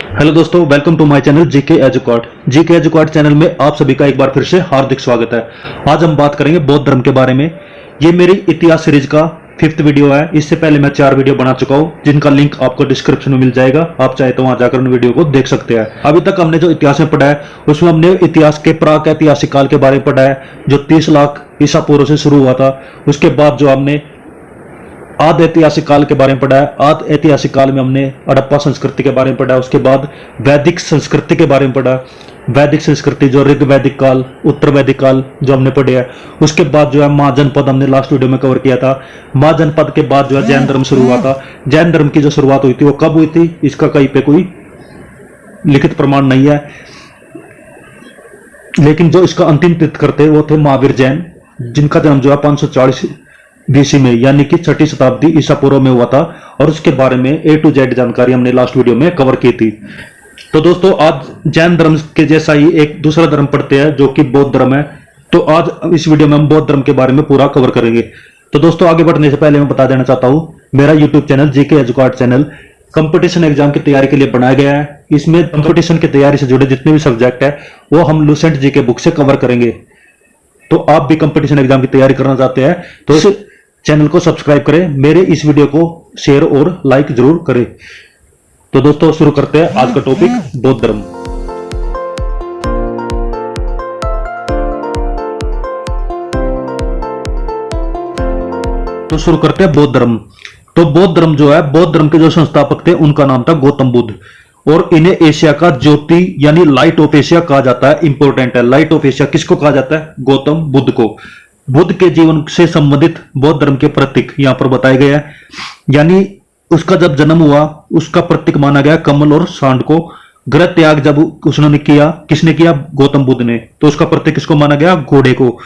Hello दोस्तों, welcome to my channel GK educate. GK educate channel में आप सभी का एक बार फिर से हार्दिक स्वागत है। आज हम बात करेंगे बौद्ध धर्म के बारे में। ये मेरी इतिहास सीरीज का 5th वीडियो है। इससे पहले मैं 4 वीडियो बना चुका हूँ, जिनका लिंक आपको डिस्क्रिप्शन में मिल जाएगा। आप चाहे तो वहां जाकर उन वीडियो को देख सकते हैं। अभी तक हमने जो इतिहास में पढ़ा है उसमें हमने इतिहास के प्राक ऐतिहासिक काल के बारे में पढ़ा है, जो 30 लाख ईसा पूर्व से शुरू हुआ था। उसके बाद जो हमने आदि ऐतिहासिक काल के बारे में पढ़ा है। आदि ऐतिहासिक काल में हमने हड़प्पा संस्कृति के बारे में पढ़ा। उसके बाद वैदिक संस्कृति के बारे में पढ़ा। वैदिक संस्कृति जो ऋग वैदिक काल, उत्तर वैदिक काल जो हमने पढ़े है। उसके बाद जो है महाजनपद हमने लास्ट वीडियो में कवर किया था। महाजनपद के बाद जो है जैन धर्म शुरू हुआ था। जैन धर्म की जो शुरुआत हुई थी वो कब हुई थी, इसका कहीं पे कोई लिखित प्रमाण नहीं है, लेकिन जो इसका अंतिम तीर्थंकर थे वो थे महावीर जैन, जिनका जन्म जो है 540 बीसी में यानी कि 6ठी शताब्दी ईसा पूर्व में हुआ था। और उसके बारे में A to Z जानकारी हमने लास्ट वीडियो में कवर की थी। तो दोस्तों, आज जैन धर्म के जैसा ही एक दूसरा धर्म पढ़ते हैं जो कि बौद्ध धर्म है। तो आज इस वीडियो में हम बौद्ध धर्म के बारे में पूरा कवर करेंगे। तो दोस्तों, आगे बढ़ने से पहले मैं बता देना चाहता हूं, मेरा YouTube channel GK educate channel competition exam की तैयारी के लिए बनाया गया है। इसमें कंपटीशन की तैयारी से जुड़े जितने भी सब्जेक्ट है वो हम लुसेंट जीके बुक से कवर करेंगे। तो आप भी कंपटीशन एग्जाम की तैयारी करना चाहते हैं तो इस चैनल को सब्सक्राइब करें, मेरे इस वीडियो को शेयर और लाइक जरूर करें। तो दोस्तों, शुरू करते हैं आज का टॉपिक, बौद्ध धर्म। तो शुरू करते हैं बौद्ध धर्म। तो बौद्ध धर्म जो है, बौद्ध धर्म के जो संस्थापक थे उनका नाम था गौतम बुद्ध, और इन्हें एशिया का ज्योति यानी लाइट ऑफ एशिया कहा जाता है। इंपॉर्टेंट है, लाइट ऑफ एशिया किसको कहा जाता है? गौतम बुद्ध को। बुद्ध के जीवन से संबंधित बौद्ध धर्म के प्रतीक यहां पर बताए गए हैं। यानी उसका जब जन्म हुआ उसका प्रतीक माना गया कमल और सांड को। गृह त्याग जब उसने किया, किसने किया? गौतम बुद्ध ने। तो उसका प्रतीक किसको माना गया? घोड़े को।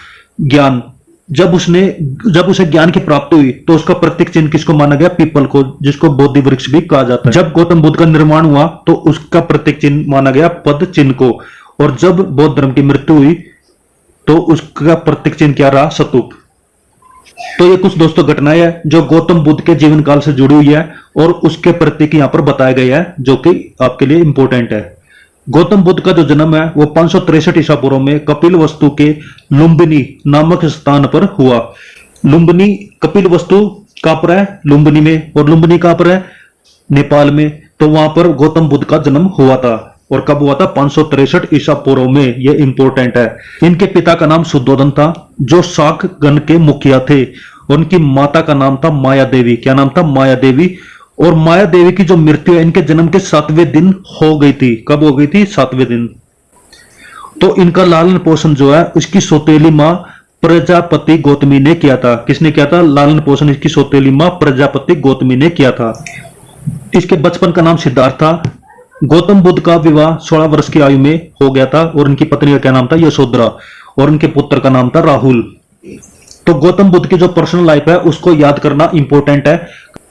ज्ञान जब उसे ज्ञान की प्राप्ति हुई तो उसका प्रतीक चिन्ह किसको माना गया? पीपल को, जिसको बोधि वृक्ष भी कहा जाता है। जब गौतम बुद्ध का निर्माण हुआ तो उसका प्रतीक चिन्ह माना गया पद चिन्ह को। और जब बौद्ध धर्म की मृत्यु हुई तो उसका प्रतीक चिन्ह क्या रहा? स्तूप। तो ये कुछ दोस्तों घटनाएं हैं जो गौतम बुद्ध के जीवन काल से जुड़ी हुई है और उसके प्रतीक यहां पर बताए गए हैं, जो कि आपके लिए इंपॉर्टेंट है। गौतम बुद्ध का जो जन्म है वो 563 ईसा पूर्व में कपिलवस्तु के लुम्बिनी नामक स्थान पर हुआ। लुम्बिनी, कपिलवस्तु कहां पर है? लुम्बिनी में। और लुम्बिनी कहां पर है? नेपाल में। तो वहां पर गौतम बुद्ध का जन्म हुआ था। और कब हुआ था? 563 ईसा पूर्व में। यह इंपॉर्टेंट है। इनके पिता का नाम शुद्धोधन था, जो शाक गण के मुखिया थे। उनकी माता का नाम था माया देवी। क्या नाम था? माया देवी। और माया देवी की जो मृत्यु है इनके जन्म के 7वें दिन हो गई थी। कब हो गई थी? 7वें दिन। तो इनका लालन पोषण जो है उसकी सौतेली मां प्रजापति गौतमी ने किया था। किसने किया था? लालन पोषण इसकी सौतेली मां प्रजापति गौतमी ने किया था। इसके बचपन का नाम सिद्धार्थ था। गौतम बुद्ध का विवाह 16 वर्ष की आयु में हो गया था और उनकी पत्नी का क्या नाम था? यशोधरा। और उनके पुत्र का नाम था राहुल। तो गौतम बुद्ध की जो पर्सनल लाइफ है उसको याद करना इंपॉर्टेंट है।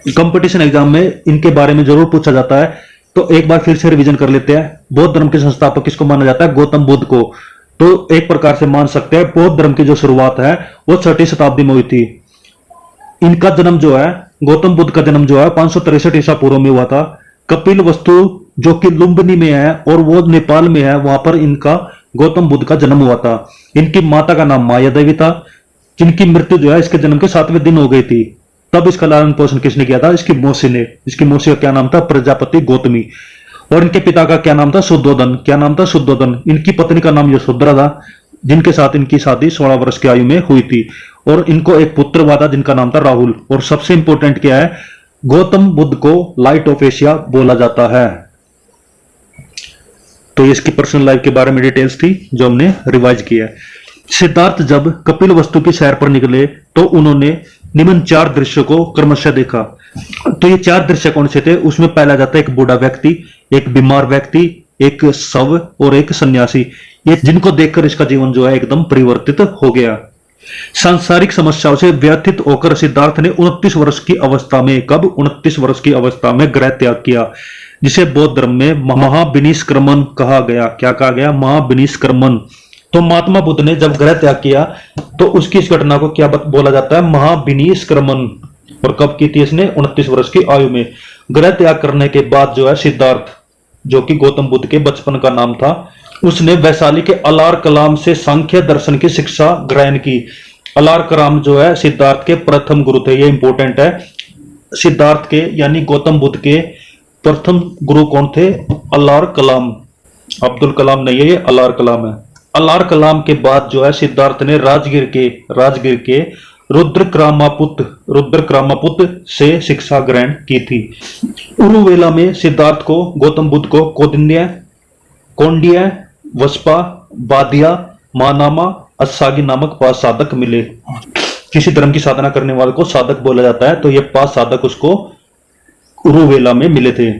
कंपटीशन एग्जाम में इनके बारे में जरूर पूछा जाता है। तो एक बार फिर से रिवीजन कर लेते हैं। बौद्ध धर्म के संस्थापक किसको माना जाता है? गौतम बुद्ध को। तो एक प्रकार से मान सकते हैं बौद्ध धर्म की जो शुरुआत है वो 6ठी शताब्दी में हुई थी। इनका जन्म जो है, गौतम बुद्ध का जन्म जो है 563 ईसा पूर्व में हुआ था। कपिलवस्तु जो कि लुम्बिनी में है और वो नेपाल में है, वहां पर इनका गौतम बुद्ध का जन्म हुआ था। इनकी माता का नाम माया देवी था, जिनकी मृत्यु जो है इसके जन्म के 7वें दिन हो गई थी। तब इसका लालन पोषण किसने किया था? इसकी मौसी ने। इसकी मौसी का क्या नाम था? प्रजापति गौतमी। और इनके पिता का क्या नाम था? शुद्धोधन। क्या नाम था? शुद्धोधन। इनकी पत्नी का नाम यशोधरा था, जिनके साथ इनकी शादी 16 वर्ष की आयु में हुई थी। और इनको एक पुत्र हुआ था जिनका नाम था राहुल। और सबसे इंपॉर्टेंट क्या है? गौतम बुद्ध को लाइट ऑफ एशिया बोला जाता है। तो इसकी पर्सनल लाइफ के बारे में डिटेल्स थी जो हमने रिवाइज किया है। सिद्धार्थ जब कपिलवस्तु की सैर पर निकले तो उन्होंने निम्न 4 दृश्यों को क्रमशः देखा। तो ये 4 दृश्य कौन से थे? उसमें पहला जाता है एक बूढ़ा व्यक्ति, एक बीमार व्यक्ति, एक शव और एक सन्यासी। ये जिनको देखकर इसका जीवन जो है एकदम परिवर्तित हो गया। सांसारिक समस्याओं से व्यथित होकर सिद्धार्थ ने 29 वर्ष की अवस्था में, कब? 29 वर्ष की अवस्था में गृह त्याग किया, जिसे बौद्ध धर्म में महाविनिष्क्रमण कहा गया। क्या कहा गया? महाविनिष्क्रमण। तो महात्मा बुद्ध ने जब गृह त्याग किया तो उसकी इस घटना को क्या बोला जाता है? महाविनिष्क्रमण। और कब की थी इसने? 29 वर्ष की आयु में। गृह त्याग करने के बाद जो है सिद्धार्थ जो कि गौतम बुद्ध के बचपन का नाम था, उसने वैशाली के अलार कलाम से सांख्य दर्शन की शिक्षा ग्रहण की। अलार कलाम जो है सिद्धार्थ के प्रथम गुरु थे, ये इंपॉर्टेंट है। सिद्धार्थ के यानी गौतम बुद्ध के प्रथम गुरु कौन थे? अलार कलाम। अब्दुल कलाम नहीं है, ये अलार कलाम है। अलार कलाम के बाद जो है सिद्धार्थ ने राजगीर के रुद्रक्रामापुत्र से शिक्षा ग्रहण की थी। उरुवेला में सिद्धार्थ को गौतम बुद्ध को कौंडिन्य, वस्पा, बादिया, मानामा, अस्सागी नामक 5 साधक मिले। किसी धर्म की साधना करने वाले को साधक बोला जाता है, तो ये 5 साधक उसको उरुवेला में मिले थे।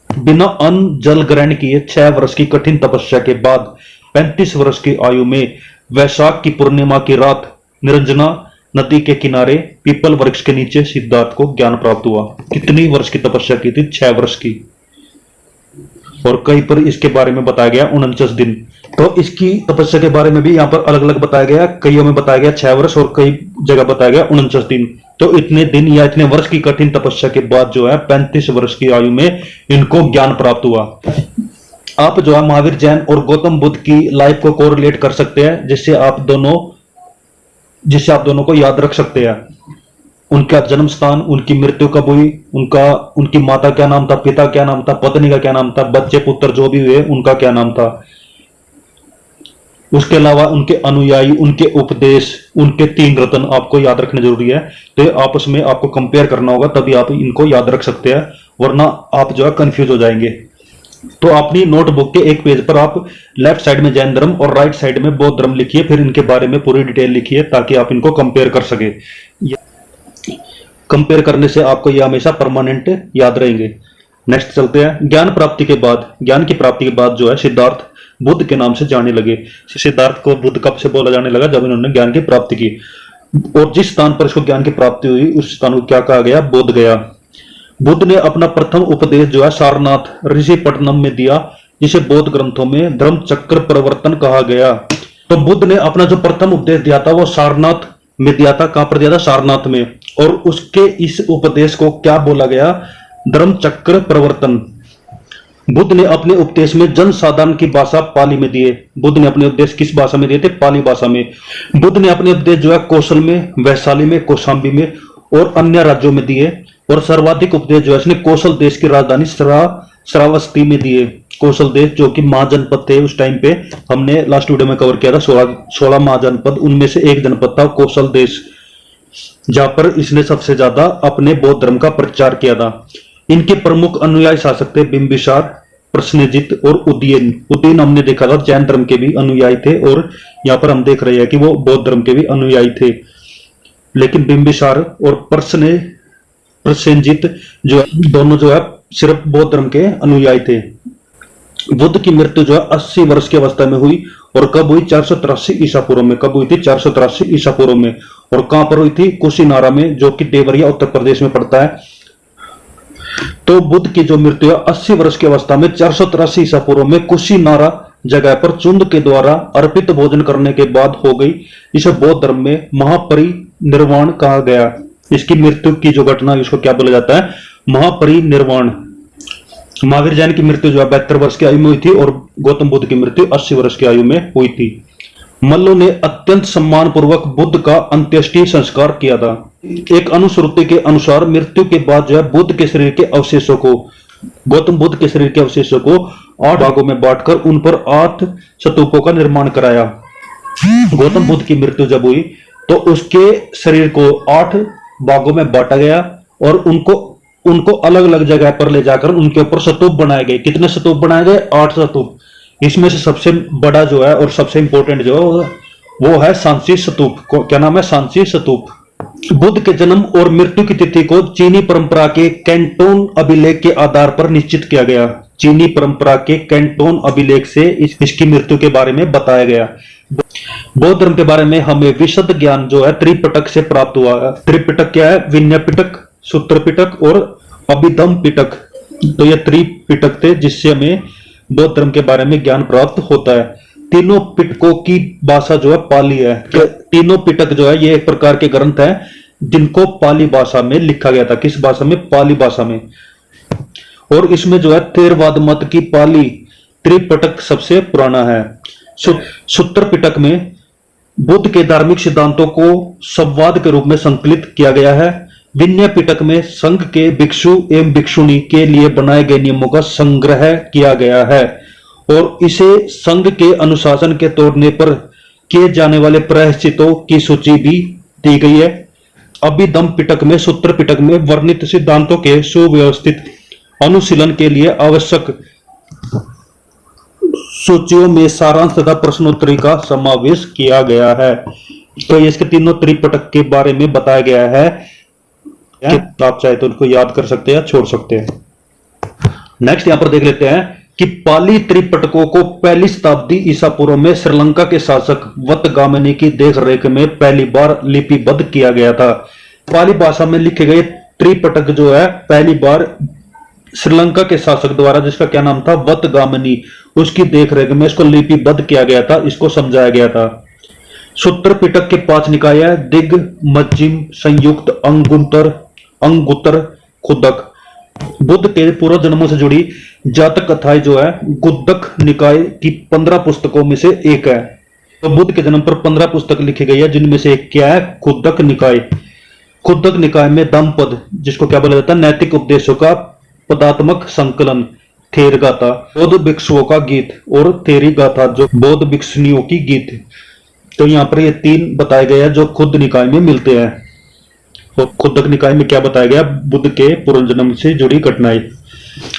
बिना अन्न जल ग्रहण किए 6 वर्ष की कठिन तपस्या के बाद 35 वर्ष की आयु में वैशाख की पूर्णिमा की रात निरंजना नदी के किनारे पीपल वृक्ष के नीचे सिद्धार्थ को ज्ञान प्राप्त हुआ। कितनी वर्ष की तपस्या की थी? 6 वर्ष की। और कहीं पर इसके बारे में बताया गया 49 दिन। तो इसकी तपस्या के बारे में भी यहाँ पर अलग अलग बताया गया, कईयों में बताया गया 6 वर्ष और कई जगह बताया गया 49 दिन। तो इतने दिन या इतने वर्ष की कठिन तपस्या के बाद जो है 35 वर्ष की आयु में इनको ज्ञान प्राप्त हुआ। आप जो है महावीर जैन और गौतम बुद्ध की लाइफ को कोरिलेट कर सकते हैं, जिससे आप दोनों को याद रख सकते हैं। उनका जन्म स्थान, उनकी मृत्यु कब हुई, उनकी माता क्या नाम था, पिता क्या नाम था, पत्नी का क्या नाम था, बच्चे पुत्र जो भी हुए उनका क्या नाम था। उसके अलावा उनके अनुयायी, उनके उपदेश, उनके 3 रत्न आपको याद रखने जरूरी है। तो आपस में आपको कंपेयर करना होगा, तभी आप इनको याद रख सकते हैं, वरना आप जो है कंफ्यूज हो जाएंगे। तो अपनी नोटबुक के एक पेज पर आप लेफ्ट साइड में जैन धर्म और राइट साइड में बौद्ध धर्म लिखिए, फिर इनके बारे में पूरी डिटेल लिखिए ताकि आप इनको कंपेयर कर सके। कंपेयर करने से आपको ये हमेशा परमानेंट याद रहेंगे। नेक्स्ट चलते हैं। ज्ञान की प्राप्ति के बाद जो है सिद्धार्थ बुद्ध के नाम से जाने लगे। सिद्धार्थ को बुद्ध कब से बोला जाने लगा? जब इन्होंने ज्ञान की प्राप्ति की। और जिस स्थान पर इसको ज्ञान की प्राप्ति हुई उस स्थान को क्या कहा गया? बोध गया। बुद्ध ने अपना प्रथम उपदेश जो है सारनाथ ऋषिपट्टनम में दिया, जिसे बौद्ध ग्रंथों में धर्म चक्र प्रवर्तन कहा गया। तो बुद्ध ने अपना जो प्रथम उपदेश दिया था वो सारनाथ में दिया था। कहां पर दिया था? सारनाथ में। और उसके इस उपदेश को क्या बोला गया? धर्म चक्र प्रवर्तन। बुद्ध ने अपने उपदेश में जन साधारण की भाषा पाली में दिए। बुद्ध ने अपने उपदेश किस भाषा में दिए थे? पाली भाषा में। बुद्ध ने अपने उपदेश जो है कौशल में, वैशाली में, कौशाम्बी में और अन्य राज्यों में दिए। और सर्वाधिक उपदेश जो है इसने कौशल देश की राजधानी श्रावस्ती में दिए। कौशल देश जो कि महाजनपद थे उस टाइम पे, हमने लास्ट वीडियो में कवर किया था 16 महाजनपद, उनमें से एक जनपद था कौशल देश, जहां पर इसने सबसे ज्यादा अपने बौद्ध धर्म का प्रचार किया था। इनके प्रमुख अनुयायी शासक थे बिंबिसार, प्रसेनजित और उदयन हमने देखा था जैन धर्म के भी अनुयायी थे, और यहाँ पर हम देख रहे हैं कि वो बौद्ध धर्म के भी अनुयायी थे। लेकिन बिंबिसार और प्रसेनजित जो दोनों जो है सिर्फ बौद्ध धर्म के अनुयायी थे। बुद्ध की मृत्यु जो है 80 वर्ष की अवस्था में हुई। और कब हुई? 483 ईसा पूर्व में। कब हुई थी? 483 ईसा पूर्व में। और कहां पर हुई थी? कुशीनारा में, जो कि देवरिया उत्तर प्रदेश में पड़ता है। तो बुद्ध की जो मृत्यु है 80 वर्ष की अवस्था में 483 ईसा पूर्व में कुशीनारा जगह पर चुंद के द्वारा अर्पित भोजन करने के बाद हो गई। इसे बौद्ध धर्म में महापरिनिर्वाण कहा गया। इसकी मृत्यु की जो घटना इसको क्या बोला जाता है? महापरिनिर्वाण। महावीर जैन की मृत्यु जो है 72 वर्ष की आयु में हुई थी और गौतम बुद्ध की मृत्यु 80 वर्ष की आयु में हुई थी। मल्लों ने अत्यंत सम्मान पूर्वक बुद्ध का अंत्येष्टि संस्कार किया था। एक अनुश्रुति के अनुसार मृत्यु के बाद जो है बुद्ध के शरीर के अवशेषों को, गौतम बुद्ध के शरीर के अवशेषों को 8 भागों में बांटकर उन पर 8 स्तूपों का निर्माण कराया। गौतम बुद्ध की मृत्यु जब हुई तो उसके शरीर को 8 भागों में बांटा गया और उनको अलग अलग जगह पर ले जाकर उनके ऊपर स्तूप बनाए गए। कितने स्तूप बनाए गए? 8 स्तूप। इसमें से सबसे बड़ा जो है और सबसे इंपॉर्टेंट जो है वो है सांची स्तूप। क्या नाम है? सांची स्तूप। बुद्ध के जन्म और मृत्यु की तिथि को चीनी परंपरा के कैंटोन अभिलेख के आधार पर निश्चित किया गया। चीनी परंपरा के कैंटोन अभिलेख से इसकी मृत्यु के बारे में बताया गया। बौद्ध धर्म के बारे में हमें विशद ज्ञान जो है त्रिपिटक से प्राप्त हुआ है। त्रिपिटक क्या है? विनय पिटक, सूत्र पिटक और अभिधम पिटक। तो ये त्रिपिटक थे जिससे हमें बौद्ध धर्म के बारे में ज्ञान प्राप्त होता है। तीनों पिटकों की भाषा जो है पाली है। तीनों पिटक जो है ये एक प्रकार के ग्रंथ हैं जिनको पाली भाषा में लिखा गया था। किस भाषा में? पाली भाषा में। और इसमें जो है थेरवाद मत की पाली त्रिपिटक सबसे पुराना है। सूत्र पिटक में बुद्ध के धार्मिक सिद्धांतों को संवाद के रूप में संकलित किया गया है। विनय पिटक में संघ के भिक्षु एवं भिक्षुणी के लिए बनाए गए नियमों का संग्रह किया गया है और इसे संघ के अनुशासन के तोड़ने पर किए जाने वाले प्रायश्चितों की सूची भी दी गई है। अभिधम पिटक में सूत्र पिटक में वर्णित सिद्धांतों के सुव्यवस्थित अनुशीलन के लिए आवश्यक सूचियों में सारांश तथा प्रश्नोत्तरी का समावेश किया गया है। तो इसके तीनों त्रिपिटक के बारे में बताया गया है कि आप चाहे तो उनको याद कर सकते हैं या छोड़ सकते हैं। नेक्स्ट यहां पर देख लेते हैं कि पाली त्रिपिटकों को पहली शताब्दी ईसा पूर्व में श्रीलंका के शासक वतगामिनी की देखरेख में पहली बार लिपिबद्ध किया गया था। पाली भाषा में लिखे गए त्रिपिटक जो है पहली बार श्रीलंका के शासक द्वारा, जिसका क्या नाम था, वतगामिनी, उसकी देखरेख में इसको लिपिबद्ध किया गया था, इसको समझाया गया था। सूत्र पिटक के 5 निकाय है, दिग, मज्जिम, संयुक्त, अंगुत्तर, खुदक। बुद्ध के पूर्व जन्मों से जुड़ी जातक कथाएं जो है गुद्दक निकाय की 15 पुस्तकों में से एक है। तो बुद्ध के जन्म पर 15 पुस्तक लिखी गई है, जिनमें से एक क्या है, खुदक निकाय। खुदक निकाय में धम्मपद, जिसको क्या बोला जाता है, नैतिक उपदेशों का पदात्मक संकलन, थेर गाथा, बौद्ध भिक्षुओं का गीत और थेरी गाथा जो बौद्ध भिक्षुणियों की गीत। तो यहाँ पर ये 3 बताए गए हैं जो खुद निकाय में मिलते हैं। और खुदक निकाय में क्या बताया गया, बुद्ध के पूर्व जन्म से जुड़ी घटनाएं।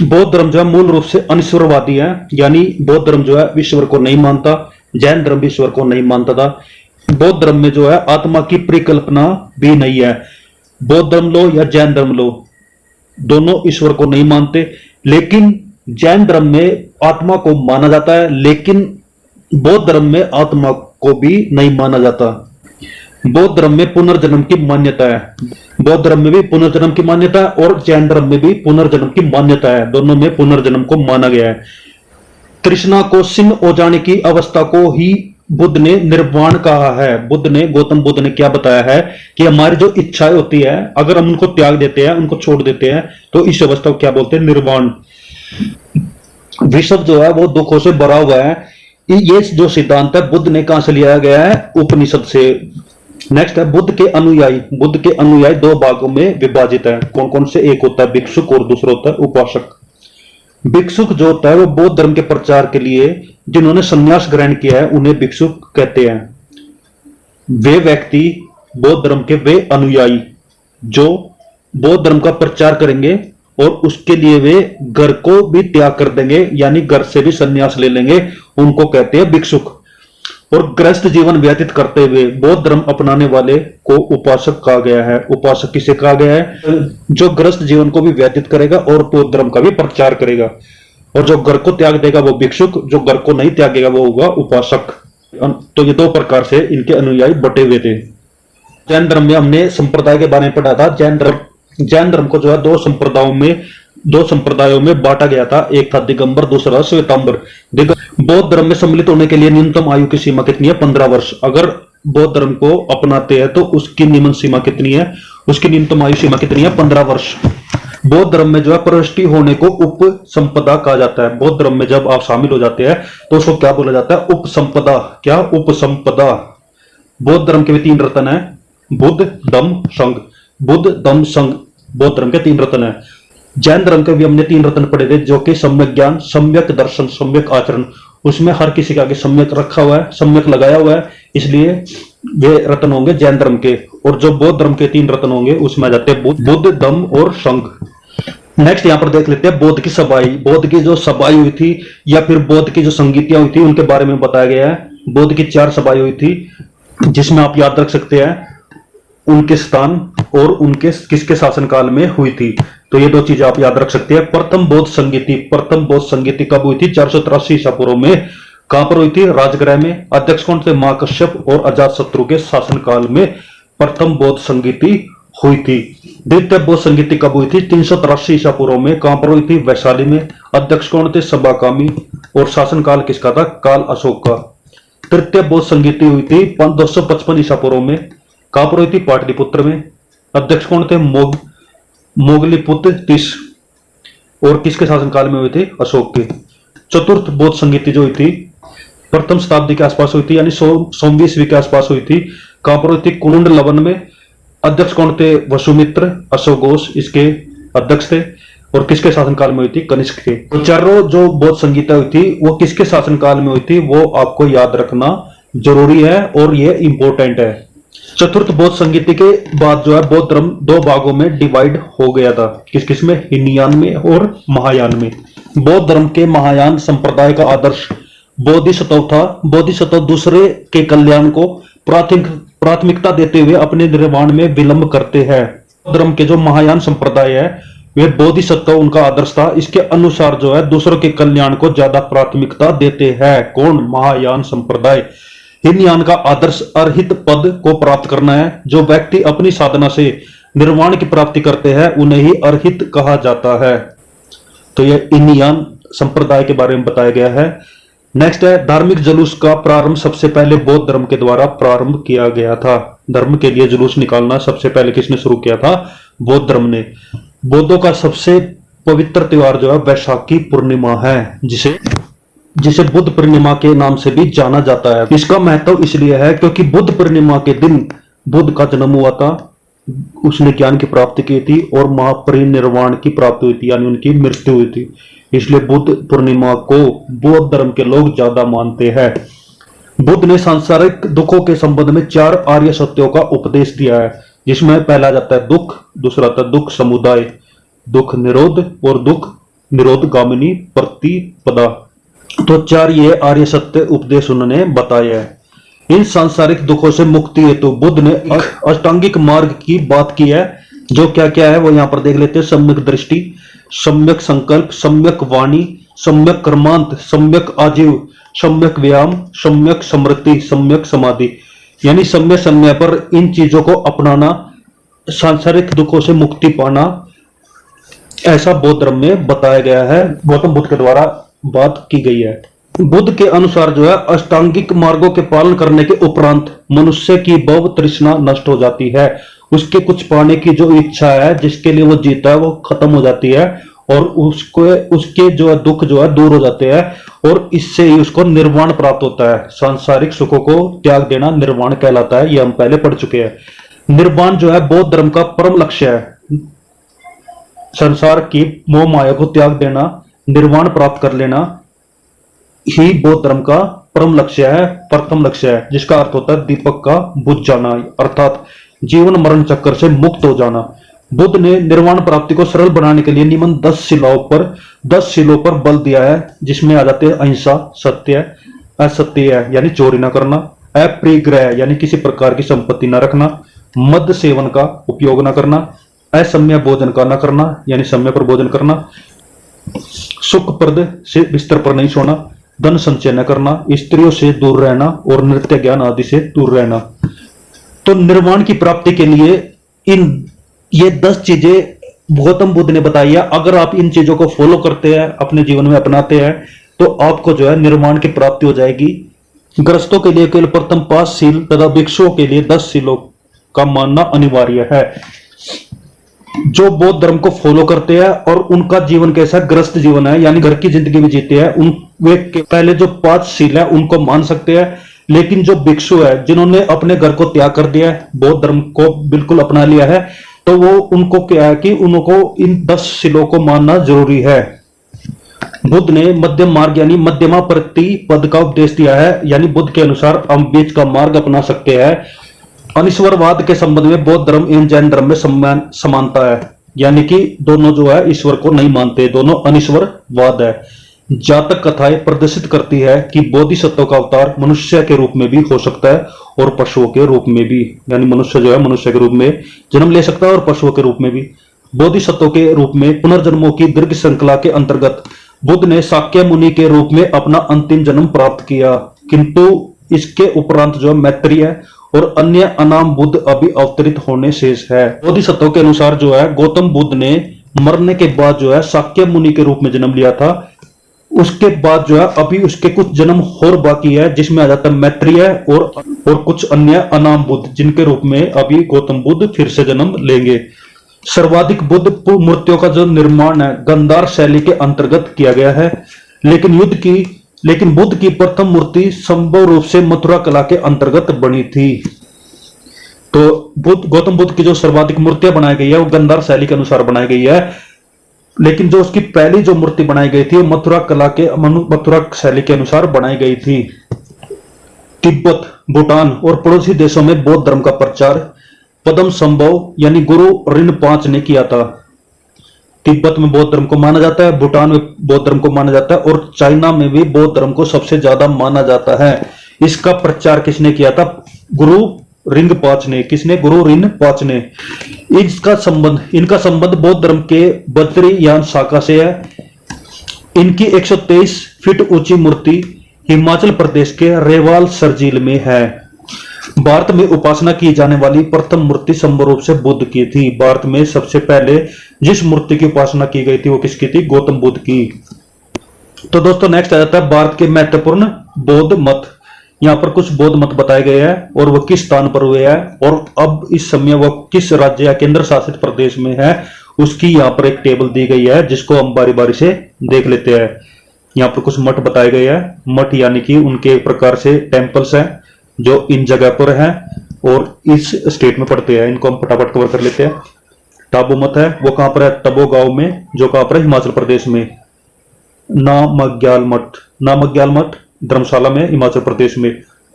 बौद्ध धर्म जो है मूल रूप से अनिश्वरवादी है, यानी बौद्ध धर्म जो है ईश्वर को नहीं मानता। जैन धर्म भी ईश्वर को नहीं मानता था। बौद्ध धर्म में जो है आत्मा की परिकल्पना भी नहीं है। बौद्ध धर्म लो या जैन धर्म लो, दोनों ईश्वर को नहीं मानते। लेकिन जैन धर्म में आत्मा को माना जाता है, लेकिन बौद्ध धर्म में आत्मा को भी नहीं माना जाता। बौद्ध धर्म में पुनर्जन्म की मान्यता है। बौद्ध धर्म में भी पुनर्जन्म की मान्यता है और जैन धर्म में भी पुनर्जन्म की मान्यता है। दोनों में पुनर्जन्म को माना गया है। तृष्णा को क्षीण हो जाने की अवस्था को ही बुद्ध ने निर्वाण कहा है। बुद्ध ने, गौतम बुद्ध ने क्या बताया है कि हमारी जो इच्छाएं होती है, अगर हम उनको त्याग देते हैं, उनको छोड़ देते हैं, तो इस अवस्था को क्या बोलते हैं, निर्वाण। विश्व जो है वो दुखों से भरा हुआ है। ये जो सिद्धांत है बुद्ध ने कहां से लिया गया है, उपनिषद से। नेक्स्ट है बुद्ध के अनुयायी। बुद्ध के अनुयायी 2 भागों में विभाजित है। कौन कौन से, एक होता है भिक्षुक और दूसरा होता है उपासक। भिक्षुक जो होता है वो बौद्ध धर्म के प्रचार के लिए जिन्होंने संन्यास ग्रहण किया है उन्हें भिक्षुक कहते हैं। वे व्यक्ति बौद्ध धर्म के वे अनुयायी जो बौद्ध धर्म का प्रचार करेंगे और उसके लिए वे घर को भी त्याग कर देंगे, यानी घर से भी संन्यास ले लेंगे, उनको कहते हैं भिक्षुक। और गृहस्थ जीवन व्यतीत करते हुए बौद्ध धर्म अपनाने वाले को उपासक कहा गया है। उपासक किसे कहा गया है, जो गृहस्थ जीवन को भी व्यतीत करेगा और बौद्ध धर्म का भी प्रचार करेगा। और जो घर को त्याग देगा वो भिक्षुक, जो घर को नहीं त्यागेगा वो होगा उपासक। तो ये 2 प्रकार से इनके अनुयायी बटे हुए थे। जैन धर्म में हमने संप्रदाय के बारे में पढ़ा था। जैन धर्म को जो है 2 संप्रदायों में बांटा गया था। एक था दिगंबर, दूसरा श्वेतांबर। बौद्ध धर्म में सम्मिलित होने के लिए न्यूनतम आयु की सीमा कितनी है, 15 वर्ष। अगर बौद्ध धर्म को अपनाते हैं तो उसकी निम्न सीमा कितनी है, उसकी न्यूनतम आयु सीमा कितनी है, 15 वर्ष। बौद्ध धर्म में जो है प्रविष्टि होने को उप संपदा कहा जाता है। बौद्ध धर्म में जब आप शामिल हो जाते हैं तो उसको क्या बोला जाता है, उप संपदा। क्या, उप संपदा। बौद्ध धर्म के भी 3 रत्न है, बुद्ध, धम्म, संघ। बुद्ध, धम्म, संघ बौद्ध धर्म के 3 रत्न है। जैन धर्म के भी हमने 3 रत्न पढ़े थे, जो कि सम्यक ज्ञान, सम्यक दर्शन, सम्यक आचरण। उसमें हर किसी के आगे सम्यक रखा हुआ है, सम्यक लगाया हुआ है, इसलिए वे रत्न होंगे जैन धर्म के। और जो बौद्ध धर्म के 3 रत्न होंगे उसमें आ जाते हैं बुद्ध, धम्म और संघ। नेक्स्ट यहां पर देख लेते हैं बौद्ध की सभाई। बौद्ध की जो सभाई हुई थी या फिर बौद्ध की जो संगीतियां हुई थी उनके बारे में बताया गया है। बौद्ध की 4 सभाएं हुई थी, जिसमें आप याद रख सकते हैं उनके स्थान और उनके किसके शासनकाल में हुई थी। तो ये 2 चीजें आप याद रख सकते हैं। प्रथम बौद्ध संगीति कब हुई थी, 483 ईसा पूर्व में। कहां पर हुई थी, राजगृह में। अध्यक्ष कौन थे, महाकश्यप और अजातशत्रु के शासनकाल में प्रथम बौद्ध संगीति हुई थी। द्वितीय बौद्ध संगीति कब हुई थी, 383 ईसा पूर्व में। कहां पर हुई थी, वैशाली में। अध्यक्ष कौन थे, सबाकामी और शासनकाल किसका था, काल अशोक का। तृतीय बौद्ध संगीति हुई थी 255 ईसा पूर्व में। कहां पर हुई थी, पाटलिपुत्र में। अध्यक्ष कौन थे, मोगलीपुत्र तीस। और किसके शासनकाल में हुई थी? अशोक के। चतुर्थ बौद्ध संगीति जो हुई थी प्रथम शताब्दी के आसपास हुई थी, यानी 100वीं ईस्वी के आसपास हुई थी। कहां पर हुई थी? कुरुंड लवन में। अध्यक्ष कौन थे? वसुमित्र, अशोक घोष इसके अध्यक्ष थे। और किसके शासनकाल में हुई थी? कनिष्क के। तो चारों जो बौद्ध संगीता हुई थी वो किसके शासनकाल में हुई थी, वो आपको याद रखना जरूरी है और ये इंपॉर्टेंट है। चतुर्थ बौद्ध संगीति के बाद जो है बौद्ध धर्म दो भागों में डिवाइड हो गया था। किस किस में? हीनयान में और महायान में। बौद्ध धर्म के महायान संप्रदाय का आदर्श बोधिसत्व था। बोधिसत्व दूसरे के कल्याण को प्राथमिकता देते हुए अपने निर्माण में विलंब करते हैं। धर्म के जो महायान संप्रदाय है वे बोधिसत्व उनका आदर्श था। इसके अनुसार जो है दूसरों के कल्याण को ज्यादा प्राथमिकता देते हैं। कौन? महायान संप्रदाय। हीनयान का आदर्श अर्हित पद को प्राप्त करना है। जो व्यक्ति अपनी साधना से निर्वाण की प्राप्ति करते हैं उन्हें ही अर्हित कहा जाता है। तो यह हीनयान संप्रदाय के बारे में बताया गया है। नेक्स्ट है धार्मिक जुलूस का प्रारंभ सबसे पहले बौद्ध धर्म के द्वारा प्रारंभ किया गया था। धर्म के लिए जुलूस निकालना सबसे पहले किसने शुरू किया था? बौद्ध धर्म ने। बौद्धों का सबसे पवित्र त्योहार जो है वैशाखी पूर्णिमा है, जिसे बुद्ध पूर्णिमा के नाम से भी जाना जाता है। इसका महत्व इसलिए है क्योंकि बुद्ध पूर्णिमा के दिन बुद्ध का जन्म हुआ था, उसने ज्ञान की प्राप्ति की थी और महापरिनिर्वाण की प्राप्ति हुई थी, यानी उनकी मृत्यु हुई थी। इसलिए बुद्ध पूर्णिमा को बौद्ध धर्म के लोग ज्यादा मानते हैं। बुद्ध ने सांसारिक दुखों के संबंध में 4 आर्य सत्यों का उपदेश दिया है, जिसमें पहला जाता है दुख, दूसरा आता है दुख समुदाय, दुख निरोध और दुख निरोधगामिनी प्रतिपदा। तो 4 ये आर्य सत्य उपदेश उन्होंने बताए हैं। इन सांसारिक दुखों से मुक्ति हेतु बुद्ध ने अष्टांगिक मार्ग की बात की है। जो क्या क्या है वो यहां पर देख लेते हैं। सम्यक दृष्टि, सम्यक संकल्प, सम्यक वाणी, सम्यक कर्मांत, सम्यक आजीव, सम्यक व्यायाम, सम्यक स्मृति, सम्यक समाधि। यानी समय समय पर इन चीजों को अपनाना, सांसारिक दुखों से मुक्ति पाना, ऐसा बौद्ध धर्म में बताया गया है, गौतम बुद्ध के द्वारा बात की गई है। बुद्ध के अनुसार जो है अष्टांगिक मार्गों के पालन करने के उपरांत मनुष्य की भव तृष्णा नष्ट हो जाती है। उसके कुछ पाने की जो इच्छा है, जिसके लिए वो जीता है, वो खत्म हो जाती है और उसके जो है दुख जो है दूर हो जाते हैं और इससे ही उसको निर्वाण प्राप्त होता है। सांसारिक सुखों को त्याग देना निर्वाण कहलाता है, ये हम पहले पढ़ चुके हैं। निर्वाण जो है बौद्ध धर्म का परम लक्ष्य है। संसार की मोह माया को त्याग देना, निर्वाण प्राप्त कर लेना ही बौद्ध धर्म का परम लक्ष्य है, प्रथम लक्ष्य है, जिसका अर्थ होता है दीपक का बुझ जाना, अर्थात जीवन मरण चक्कर से मुक्त हो जाना। बुद्ध ने निर्वाण प्राप्ति को सरल बनाने के लिए निम्न 10 शिलों पर बल दिया है, जिसमें आ जाते हैं अहिंसा, सत्य, असत्य है यानी चोरी न करना, अप्रियग्रह यानी किसी प्रकार की संपत्ति न रखना, मद्य सेवन का उपयोग न करना, असमय भोजन का न करना यानी समय पर भोजन करना, सुखप्रद से बिस्तर पर नहीं सोना, धन संचय न करना, स्त्रियों से दूर रहना और नृत्य ज्ञान आदि से दूर रहना। तो निर्वाण की प्राप्ति के लिए ये 10 चीजें गौतम बुद्ध ने बताई है। अगर आप इन चीजों को फॉलो करते हैं, अपने जीवन में अपनाते हैं, तो आपको जो है निर्वाण की प्राप्ति हो जाएगी। गृहस्थों के लिए केवल प्रथम 5 शील तथा भिक्षुओं के लिए 10 शीलों का मानना अनिवार्य है। जो बौद्ध धर्म को फॉलो करते हैं और उनका जीवन कैसा गृहस्थ जीवन है, यानी घर की जिंदगी में जीते हैं, वे पहले जो 5 शील है उनको मान सकते हैं। लेकिन जो भिक्षु है, जिन्होंने अपने घर को त्याग कर दिया है, बौद्ध धर्म को बिल्कुल अपना लिया है, तो वो उनको क्या है कि उनको इन 10 शीलों को मानना जरूरी है। बुद्ध ने मध्यम मार्ग यानी मध्यमा प्रतिपद का उपदेश दिया है, यानी बुद्ध के अनुसार हम बीच का मार्ग अपना सकते हैं। अनिश्वरवाद के संबंध में बौद्ध धर्म एवं जैन धर्म में समानता है, यानी कि दोनों जो है ईश्वर को नहीं मानते, दोनों अनिश्वरवाद है। जातक कथाएं प्रदर्शित करती है कि बोधिसत्व का अवतार मनुष्य के रूप में भी हो सकता है और पशुओं के रूप में भी, यानी मनुष्य जो है मनुष्य के रूप में जन्म ले सकता है और पशुओं के रूप में भी। बोधिसत्व के रूप में पुनर्जन्मों की दीर्घ श्रृंखला के अंतर्गत बुद्ध ने शाक्य मुनि के रूप में अपना अंतिम जन्म प्राप्त किया, किंतु इसके उपरांत जो मैत्रेय और अन्य अनाम बुद्ध अभी अवतरित होने शेष है। बोधिसत्व के अनुसार जो है गौतम बुद्ध ने मरने के बाद जो है शाक्य मुनि के रूप में जन्म लिया था। उसके बाद जो है अभी उसके कुछ जन्म और बाकी है, जिसमें आ जाता है मैत्रेय और कुछ अन्य अनाम बुद्ध, जिनके रूप में अभी गौतम बुद्ध फिर से जन्म लेंगे। सर्वाधिक बुद्ध मूर्तियों का जो निर्माण है गांधार शैली के अंतर्गत किया गया है, लेकिन बुद्ध की प्रथम मूर्ति संभव रूप से मथुरा कला के अंतर्गत बनी थी। तो गौतम बुद्ध की जो सर्वाधिक मूर्तियां बनाई गई है वो गांधार शैली के अनुसार बनाई गई है, लेकिन जो उसकी पहली जो मूर्ति बनाई गई थी मथुरा शैली के अनुसार बनाई गई थी। तिब्बत, भूटान और पड़ोसी देशों में बौद्ध धर्म का प्रचार पदम संभव यानी गुरु रिनपांच ने किया था। तिब्बत में बौद्ध धर्म को माना जाता है, भूटान में बौद्ध धर्म को माना जाता है और चाइना में भी बौद्ध धर्म को सबसे ज्यादा माना जाता है। इसका प्रचार किसने किया था? गुरु रिंगपाच ने। किसने? गुरु रिनपाच ने। इनका संबंध बौद्ध धर्म के बद्रीयान शाखा से है। इनकी 123 फीट ऊंची मूर्ति हिमाचल प्रदेश के रेवाल सरजील में है। भारत में उपासना की जाने वाली प्रथम मूर्ति संभव रूप से बुद्ध की थी। भारत में सबसे पहले जिस मूर्ति की उपासना की गई थी वो किसकी थी? गौतम बुद्ध की। तो दोस्तों नेक्स्ट आ जाता है भारत के महत्वपूर्ण बौद्ध मत। यहाँ पर कुछ बौद्ध मत बताए गए हैं और वह किस स्थान पर हुए हैं और अब इस समय वह किस राज्य या केंद्र शासित प्रदेश में है, उसकी यहाँ पर एक टेबल दी गई है जिसको हम बारी बारी से देख लेते हैं। यहाँ पर कुछ मठ बताए गए हैं। मठ यानी कि उनके एक प्रकार से टेम्पल्स हैं जो इन जगह पर हैं और इस स्टेट में पड़ते हैं। इनको हम फटाफट कवर कर लेते हैं। टाबू मठ है, वो कहां पर है? टबो गांव में, जो कहां पर है? हिमाचल प्रदेश में। नामग्याल मठ धर्मशाला में, हिमाचल प्रदेश में।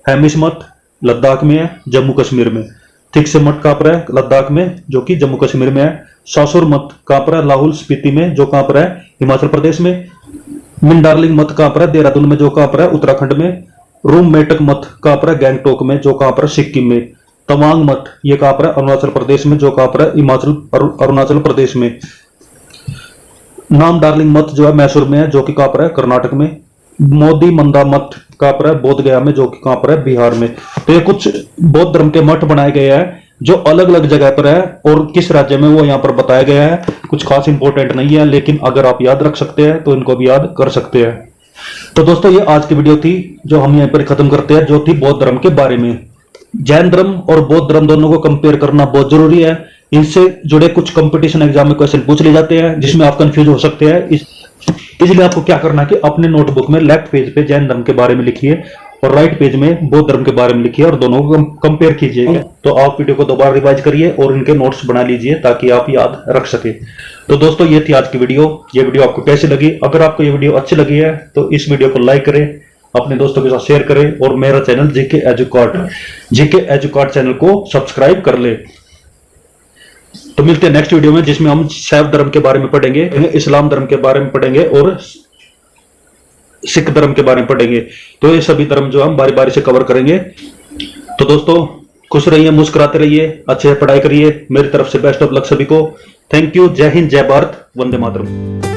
हैमिश मठ लद्दाख में है, जम्मू कश्मीर में। थिक्से मठ कहां पर है? लद्दाख में, जो कि जम्मू कश्मीर में है। सासुर मठ कहां पर है? लाहौल स्पीति में, जो कहां पर है? हिमाचल प्रदेश में। मिंडारलिंग मठ कहां पर है? देहरादून में, जो कहां पर है? उत्तराखंड में। रूम मेटक मठ कहां पर है? गैंगटोक में, जो कहां पर है? सिक्किम में। तवांग मठ ये कहां पर है? अरुणाचल प्रदेश में, जो कहां पर है? अरुणाचल प्रदेश में। नाम डार्लिंग मठ जो है मैसूर में है, जो कि कहां पर है? कर्नाटक में। मोदी मंदा मठ कहां पर है? बोध गया में, जो कि कहां पर है? बिहार में। तो ये कुछ बौद्ध धर्म के मठ बनाए गए हैं जो अलग अलग जगह पर है और किस राज्य में वो यहाँ पर बताया गया है। कुछ खास इंपॉर्टेंट नहीं है, लेकिन अगर आप याद रख सकते हैं तो इनको भी याद कर सकते हैं। तो दोस्तों ये आज की वीडियो थी जो हम यहाँ पर खत्म करते हैं, जो थी बौद्ध धर्म के बारे में। जैन धर्म और बौद्ध धर्म दोनों को कंपेयर करना बहुत जरूरी है। इनसे जुड़े कुछ कंपटीशन एग्जाम में क्वेश्चन पूछ लिए जाते हैं जिसमें आप कंफ्यूज हो सकते हैं। इसलिए आपको क्या करना है कि अपने नोटबुक में लेफ्ट पेज पे जैन धर्म के बारे में लिखिए और राइट पेज में बौद्ध धर्म के बारे में लिखिए और दोनों को कंपेयर कीजिए। तो आप वीडियो को दोबारा रिवाइज करिए और इनके नोट्स बना लीजिए ताकि आप याद रख सके। तो दोस्तों ये थी आज की वीडियो। ये वीडियो आपको कैसी लगी? अगर आपको ये वीडियो अच्छी लगी है तो इस वीडियो को लाइक करें, अपने दोस्तों के साथ शेयर करें और मेरा चैनल जीके एजुकार्ट चैनल को सब्सक्राइब कर ले। तो मिलते हैं नेक्स्ट वीडियो में जिसमें हम शैव धर्म के बारे में पढ़ेंगे, इस्लाम धर्म के बारे में पढ़ेंगे और सिख धर्म के बारे में पढ़ेंगे। तो ये सभी धर्म जो हम बारी बारी से कवर करेंगे। तो दोस्तों खुश रहिए, मुस्कुराते रहिए, अच्छे से पढ़ाई करिए। मेरी तरफ से बेस्ट ऑफ लक सभी को। Thank you. जय हिंद, जय भारत, वंदे मातरम।